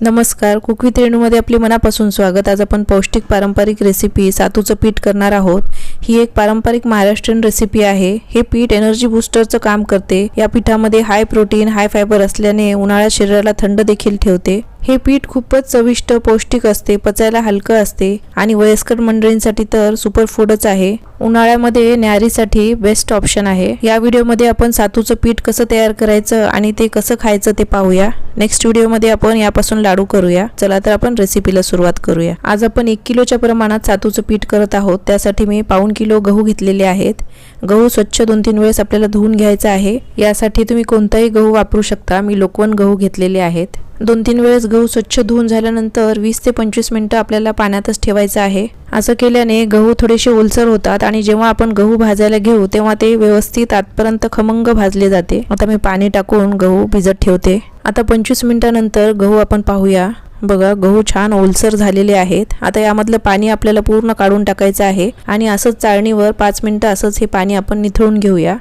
नमस्कार, cook with रेणूमध्ये आपले मनापासून स्वागत। आज आपण पौष्टिक पारंपरिक रेसिपी सातूचं पीठ करणार आहोत। ही एक पारंपरिक महाराष्ट्रीयन रेसिपी आहे। हे पीठ एनर्जी बूस्टरचं काम करते। या पीठामध्ये हाय प्रोटीन हाय फायबर असल्याने उन्हाळ्यात शरीराला थंड देखील ठेवते। हे पीठ खूपच चविष्ट पौष्टिक असते, पचायला हलकं असते आणि वयस्कर मंडळींसाठी तर सुपर फूडच आहे। उन्हाळ्यामध्ये न्याहारीसाठी बेस्ट ऑप्शन आहे। या व्हिडिओमध्ये आपण सातूचं पीठ कसं तयार करायचं आणि ते कसं खायचं ते पाहूया। नेक्स्ट व्हिडिओमध्ये आपण यापासून लाडू करूया। चला तर आपण रेसिपीला सुरुवात करूया। आज आपण 1 किलोच्या प्रमाणात सातूचं पीठ करत आहोत। त्यासाठी मी 1.5 किलो गहू घेतलेले आहेत। गहू स्वच्छ 2-3 वेळेस आपल्याला धुवून घ्यायचा आहे। यासाठी तुम्ही कोणताही गहू वापरू शकता। मी लोकवन गहू घेतलेले आहेत। 2-3 वेळेस गहू स्वच्छ धुवून झाल्यानंतर 20 ते 25 मिनिटं आपल्याला पाण्यातच ठेवायचं आहे। असं केल्याने गहू थोडेसे ओलसर होतात आणि जेव्हा आपण गहू भाजायला घेऊ तेव्हा ते व्यवस्थित आतपर्यंत खमंग भाजले जाते। आता मी पाणी टाकून गहू भिजत ठेवते। आता 25 मिनिटांनंतर गहू आपण पाहूया। बघा, गहू छान ओलसर झालेले आहेत। आता यामधलं पाणी आपल्याला पूर्ण काढून टाकायचं आहे आणि असंच चाळणीवर 5 मिनिटं असंच हे पाणी आपण निथळून घेऊया।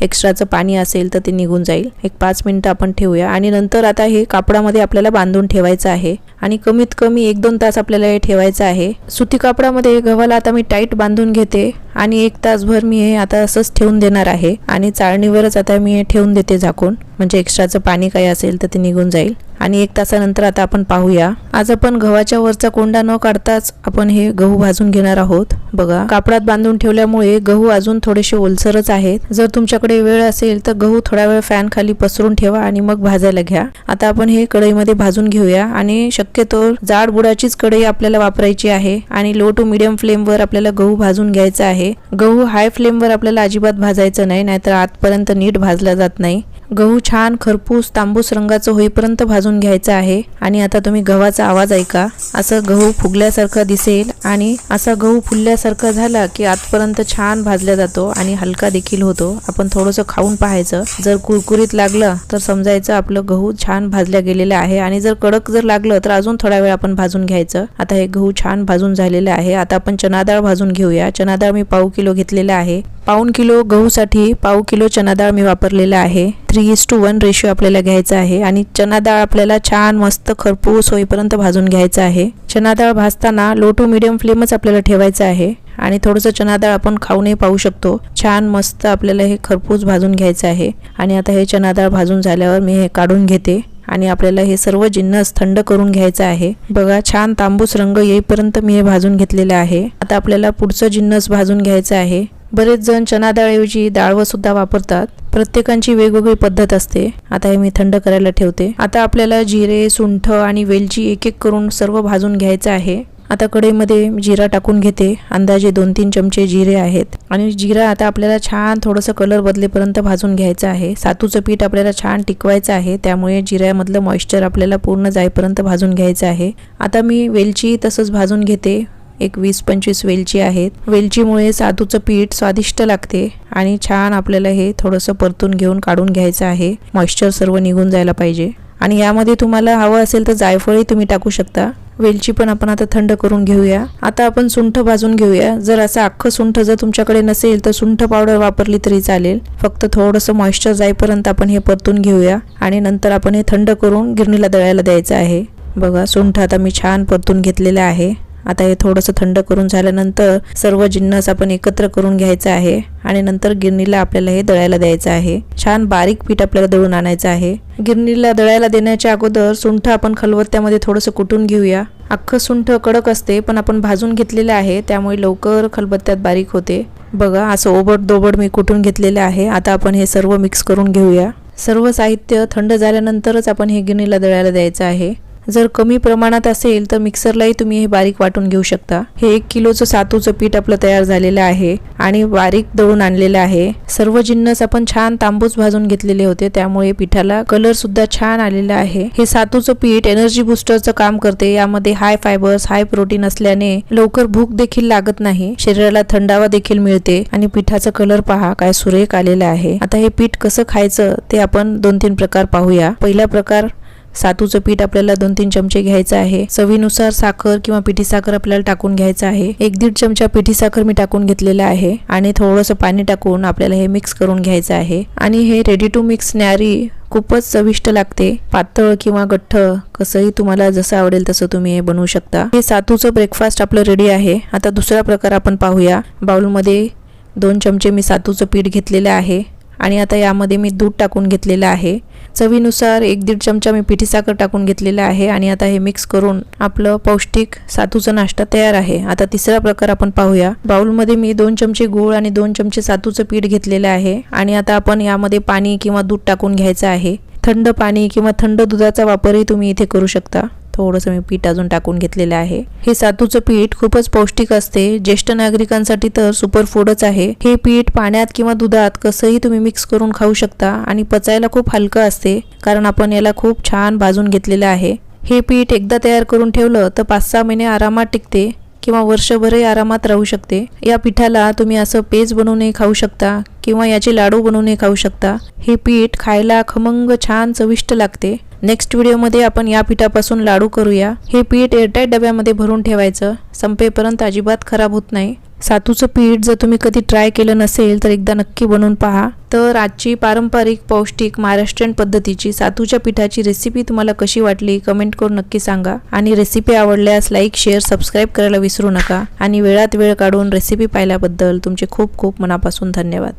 एक्स्ट्राचं पाणी असेल तर ते निघून जाईल। एक 5 मिनिटं आपण ठेवूया आणि नंतर आता हे कापडामध्ये आपल्याला बांधून ठेवायचं आहे आणि कमीत कमी 1-2 तास आपल्याला हे ठेवायचं आहे। सुती कापडामध्ये गव्हाला आता मी टाईट बांधून घेते आणि 1 तासभर मी हे आता असंच ठेवून देणार आहे आणि चाळणीवरच आता मी हे ठेवून देते झाकून, म्हणजे एक्स्ट्राचं पाणी काही असेल तर ते निघून जाईल। आणि 1 तासानंतर आता आपण पाहूया। आज आपण गव्हाच्या वरचा कोंडा न काढताच आपण हे गहू भाजून घेणार आहोत। बघा, कापडात बांधून ठेवल्यामुळे गहू अजून थोडेसे ओलसरच आहेत। जर तुमच्याकडे वेळ असेल तर गहू थोडा वेळ फॅन खाली पसरून ठेवा आणि मग भाजायला घ्या। आता आपण हे कढईमध्ये भाजून घेऊया आणि शक्यतो जाड बुडाचीच कढई आपल्याला वापरायची आहे आणि लो टू मीडियम फ्लेमवर आपल्याला गहू भाजून घ्यायचा आहे। गहू हाय फ्लेमवर आपल्याला अजिबात भाजायचं नाही, नाहीतर आतपर्यंत नीट भाजला जात नाही। गहू छान खरपूस तांबूस रंगाचं होईपर्यंत भाजून घ्यायचं आहे आणि आता तुम्ही गव्हाचा आवाज ऐका। असं गहू फुगल्यासारखं दिसेल आणि असा गहू फुलल्यासारखं झाला की आतपर्यंत छान भाजला जातो आणि हलका देखील होतो। आपण थोडंसं खाऊन पाहायचं। जर कुरकुरीत लागलं तर समजायचं आपलं गहू छान भाजल्या गेलेलं आहे आणि जर कडक जर लागलं तर अजून थोडा वेळ आपण भाजून घ्यायचं। आता हे गहू छान भाजून झालेलं आहे। आता आपण चना डाळ भाजून घेऊया। चना डाळ मी 1/2 किलो घेतलेला आहे। 1/2 किलो गहूसाठी 1/2 किलो चना डाळ मी वापरलेला आहे। 3:1 रेशो आपल्याला घ्यायचा आहे आणि चना डाळ आपल्याला छान मस्त खरपूस होईपर्यंत भाजून घ्यायचं आहे। चना डाळ भाजताना लो टू मीडियम फ्लेमच आपल्याला ठेवायचं आहे आणि थोडंसं चना डाळ आपण खाऊनही पाहू शकतो। छान मस्त आपल्याला हे खरपूस भाजून घ्यायचं आहे आणि आता हे चना डाळ भाजून झाल्यावर मी हे काढून घेते आणि आपल्याला हे सर्व जिन्नस थंड करून घ्यायचं आहे। बघा, छान तांबूस रंग येईपर्यंत मी हे भाजून घेतलेलं आहे। आता आपल्याला पुढचं जिन्नस भाजून घ्यायचं आहे। बरेच जण चना डाळऐवजी डाळवं सुद्धा वापरतात। प्रत्येकाची वेगवेगळी पद्धत असते। आता हे मी थंड करायला ठेवते। आता आपल्याला जिरे, सुंठ आणि वेलची एक एक करून सर्व भाजून घ्यायचं आहे। आता कढईमध्ये जिरा टाकून घेते। अंदाजे 2-3 चमचे जिरे आहेत आणि जिरा आता आपल्याला छान थोडंसं कलर बदलेपर्यंत भाजून घ्यायचं आहे। सातूचं पीठ आपल्याला छान टिकवायचं आहे, त्यामुळे जिऱ्यामधलं मॉइश्चर आपल्याला पूर्ण जाईपर्यंत भाजून घ्यायचं आहे। आता मी वेलची तसंच भाजून घेते। एक 20-25 वेलची आहेत। वेलचीमुळे सातूचं पीठ स्वादिष्ट लागते आणि छान आपल्याला हे थोडंसं परतून घेऊन काढून घ्यायचं आहे। मॉइश्चर सर्व निघून जायला पाहिजे आणि यामध्ये तुम्हाला हवं असेल तर जायफळही तुम्ही टाकू शकता। वेलची पण आपण आता थंड करून घेऊया। आता आपण सुंठ भाजून घेऊया। जर असं अख्खं सुंठ जर तुमच्याकडे नसेल तर सुंठ पावडर वापरली तरी चालेल। फक्त थोडंसं मॉइश्चर जाईपर्यंत आपण हे परतून घेऊया आणि नंतर आपण हे थंड करून गिरणीला दळायला द्यायचं आहे। बघा, सुंठ आता मी छान परतून घेतलेलं आहे। आता हे थोडंसं थंड करून झाल्यानंतर सर्व जिन्नस आपण एकत्र करून घ्यायचं आहे आणि नंतर गिरणीला आपल्याला हे दळायला द्यायचं आहे। छान बारीक पीठ आपल्याला दळून आणायचं आहे। गिरणीला दळायला देण्याच्या अगोदर सुंठ आपण खलबत्त्यामध्ये थोडंसं कुटून घेऊया। अख्खं सुंठ कडक असते पण आपण भाजून घेतलेलं आहे, त्यामुळे लवकर खलबत्त्यात बारीक होते। बघा, असं ओबड-दोबड मी कुटून घेतलेलं आहे। आता आपण हे सर्व मिक्स करून घेऊया। सर्व साहित्य थंड झाल्यानंतरच आपण हे गिरणीला दळायला द्यायचं आहे। जर कमी प्रमाणात असेल तर मिक्सरलाही तुम्ही हे बारीक वाटून घेऊ शकता। हे 1 किलोचं सातूचं पीठ आपलं तयार झालेलं आहे आणि बारीक दळून आणलेलं आहे। सर्व जिन्नस आपण छान तांबूस भाजून घेतलेले होते, त्यामुळे पिठाला कलर सुद्धा छान आलेला आहे। हे सातूचं पीठ एनर्जी बूस्टरचं काम करते। यामध्ये हाय फायबर्स हाय प्रोटीन असल्याने लवकर भूक देखील लागत नाही, शरीराला थंडावा देखील मिळते आणि पिठाचा कलर पहा काय सुरेख आलेला आहे। आता हे पीठ कसं खायचं ते आपण 2-3 प्रकार पाहूया। पहिला प्रकार सातूचं पीठ आपल्याला 2-3 चमचे घ्यायचं आहे. चवीनुसार साखर किंवा पिठी साखर आपल्याला टाकून घ्यायचं आहे. 1-1.5 चमचा पिठी साखर मी टाकून घेतलेला आहे आणि थोडंसं पाणी टाकून आपल्याला हे मिक्स करून घ्यायचं आहे. आणि हे रेडी टू मिक्स न्याहारी खूपच चविष्ट लागते. पातळ किंवा गठ्ठ कसंही तुम्हाला जसं आवडेल तसं तुम्ही हे बनवू शकता. हे सातूचं ब्रेकफास्ट आपलं रेडी आहे. आता दुसरा प्रकार आपण पाहूया. बाउलमध्ये 2 चमचे मी सातूचं पीठ घेतलेलं आहे आणि आता यामध्ये मी दूध टाकून घेतलेलं आहे. चवीनुसार 1-1.5 चमचा मी पिठी साखर टाकून घेतलेला आहे आणि आता हे मिक्स करून आपलं पौष्टिक सातूचा नाश्ता तयार आहे. आता तिसरा प्रकार आपण पाहूया. बाउलमध्ये मी 2 चमचे गूळ आणि 2 चमचे सातूचं पीठ घेतलेलं आहे आणि आता आपण यामध्ये पाणी किंवा दूध टाकून घ्यायचं आहे. थंड पाणी किंवा थंड दुधाचा वापरही तुम्ही इथे करू शकता. थोडंसं मी पीठ अजून टाकून घेतलेलं आहे. हे सातूचं पीठ खूपच पौष्टिक असते. ज्येष्ठ नागरिकांसाठी तर सुपर फूडच आहे. हे पीठ पाण्यात किंवा दुधात कसंही तुम्ही मिक्स करून खाऊ शकता आणि पचायला खूप हलकं असते कारण आपण याला खूप छान भाजून घेतलेलं आहे. हे पीठ एकदा तयार करून ठेवलं तर 5-6 महिने आरामात टिकते किंवा वर्षभरही आरामात राहू शकते. या पिठाला तुम्ही असं पेज बनवूनही खाऊ शकता किंवा याचे लाडू बनवूनही खाऊ शकता. हे पीठ खायला खमंग छान चविष्ट लागते. नेक्स्ट व्हिडिओमध्ये आपण या पिठापासून लाडू करूया. हे पीठ एअरटाईट डब्यामध्ये भरून ठेवायचं. संपेपर्यंत अजिबात खराब होत नाही. सातूचं पीठ जर तुम्ही कधी ट्राय केलं नसेल तर एकदा नक्की बनवून पहा. तर आजची पारंपरिक पौष्टिक महाराष्ट्रीयन पद्धतीची सातूच्या पिठाची रेसिपी तुम्हाला कशी वाटली कमेंट करून नक्की सांगा. आणि रेसिपी आवडल्यास लाईक शेअर सबस्क्राईब करायला विसरू नका. आणि वेळात वेळ काढून रेसिपी पाहिल्याबद्दल तुमचे खूप खूप मनापासून धन्यवाद.